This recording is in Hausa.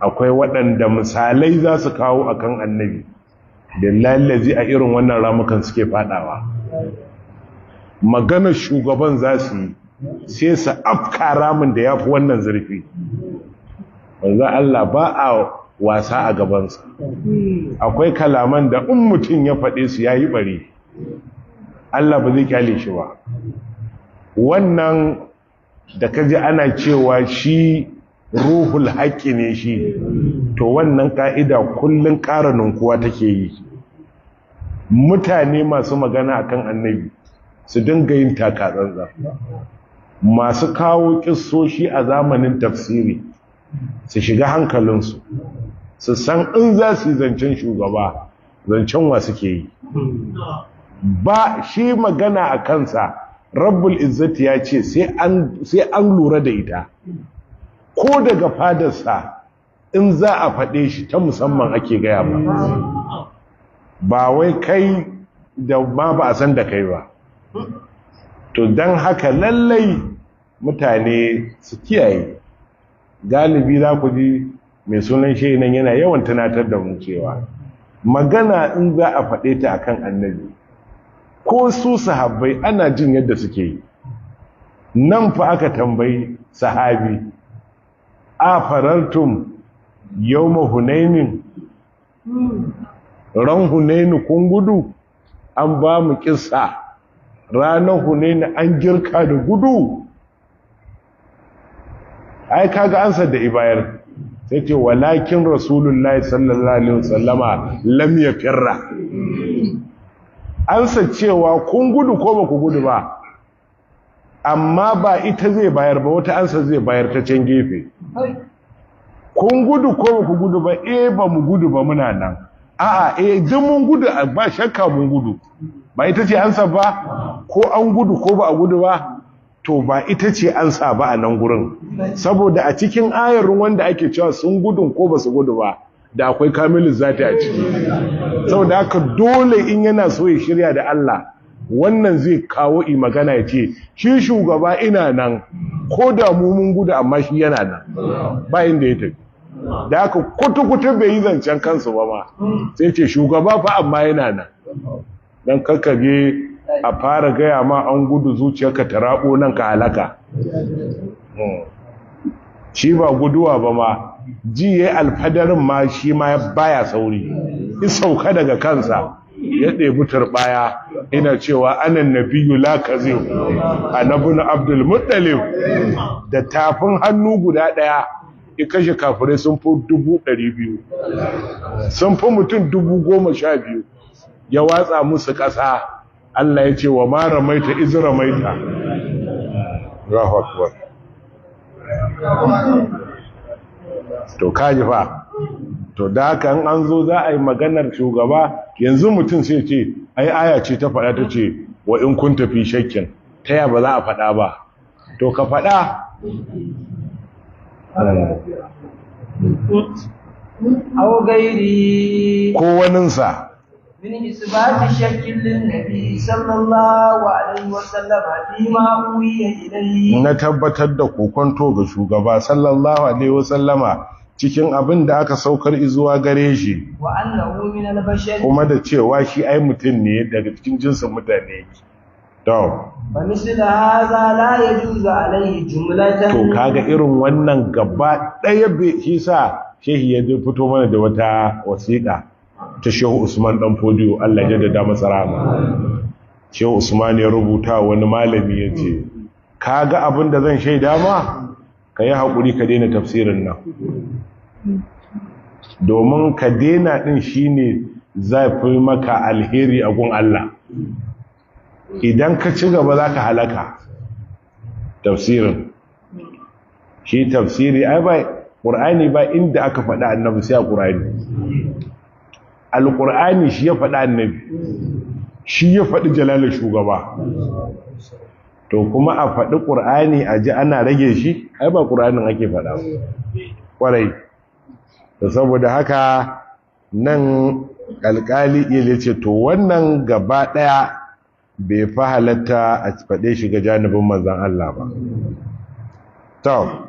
akwai waɗanda misalai za su kawo akan annabi billahi lazi a irin wannan ramukan suke fadawa. Maganar shugaban za su yi sai su afka ramin da ya fi wannan zurfi. Wanzu Allah ba a wasa a gabansa. Akwai kalaman da in mutum ya faɗe su ya yi bari, Allah ba zai kyale shi ba. Wannan da kaji ana cewa shi ruhul haƙƙi ne shi, to wannan ƙa'ida kullum ƙara ninkuwa take yi. Mutane masu magana akan annabi su dinga yin takatsantsan. Masu kawo ƙissoshi a zamanin tafsiri su shiga hankalinsu, su san in za su yi zancen shugaba, zancen wa suke yi. Ba shi magana a kansa, Rabbul Izzati ya ce sai an lura da ita. Ko daga fadarsa in za a faɗe shi ta musamman ake gaya ba wai kai da ma ba a san da kai ba. To don haka lallai mutane su kiyaye. Galibi za ku ji mai sunan shi nan yana yawan tunatar da mu cewa magana in za a faɗe ta akan annabi, ko su sahabbai ana jin yadda suke yi. Nan fa aka tambayi sahabi, a farartum yawma hunainin, ran hunainu kun gudu? An ba mu kissa ranar hunainu an girka da gudu. Ai kaga ansar da ibayar sai ce walakin rasulullahi sallallahu alaihi wasallama lam yafirra. Ansa cewa kun gudu ko ba ku gudu ba, amma ba ita zai bayar ba, wata ansa zai bayar ta can gefe. Kun gudu ko ba ku gudu ba? Ba mu gudu ba, muna nan. A'a duk mun gudu, ba shakka mun gudu. Ba ita ce ansa ba? Ko an gudu ko ba a gudu ba? To ba ita ce ansa ba a nan gurin. Saboda a cikin ayarin wanda ake cewa sun gudun ko ba su gudu ba, da akwai kamilin zati a ciki. Saboda haka dole in yana so ya shirya da Allah, wannan zai kawo magana ya ce shi shugaba ina nan, ko da mu mun gudu amma shi yana nan, ba inda ya tafi. Da haka kutu-kutu bai yi zancen kansu ba ma, sai ce shugaba fa amma yana nan. Don kakkaje a fara gaya ma an gudu zuciyarka ta rabo nan ka halaka. Shi ba guduwa ba ma, ji ya yi alfadarin ma shi ma baya sauri, sauka daga kansa ya ɗebi turɓaya ina cewa anan nabiyyu la kazib annabun abdul muttalib, da tafin hannu guda ɗaya ya kashe kafirai sun fi 200,000, sun fi mutum 12,000, ya watsa musu ƙasa. Allah ya ce wa ma ramaita iz ramaita. Allahu akbar. To kaji fa, to da haka an zo za a yi maganar shugaba, yanzu mutum sai ce ai aya ce ta faɗa ta ce wa in kun tafi shakkin, ta ya ba za a faɗa ba? To ka faɗa. Au gairi ko waninsa min isbati shakkin lin nabi sallallahu alaihi wasallam fi ma uwiya ilayhi, na tabbatar da kokonto ga shugaba sallallahu alaihi wasallama cikin abin da aka saukar izuwa gare shi, wa annahu min al-bashar, kuma da cewa shi ai mutum ne daga cikin jinsin mutane yake. To fa misla hadha la yajuzu alayhi jumlatan. To kaga irin wannan gaba daya bai shi sa shehi ya fito mana da wata wasiƙa ta Shehu Usman dan Fodiyo, Allah ya jaddada masa rahama. Shehu Usman ya rubuta wani malami yace kaga abin da zan shaida ma, kai hakuri ka daina tafsirin nan, domin ka daina din shine zai fi maka alheri a gun Allah. Idan ka ci gaba zaka halaka. Tafsirin shi tafsiri ai ba Qur'ani ba inda aka faɗa annabi sai a Qur'ani. Al-Qur'ani shi ya faɗa annabi, shi ya faɗi jalalar shugaba. To kuma a faɗi Qur'ani a ji ana rage shi, ai ba Qur'anin ake faɗa ƙwarai. To saboda haka nan alƙali ya ce to wannan gaba ɗaya bai fa halatta a faɗe shi ga janibin manzon Allah ba. To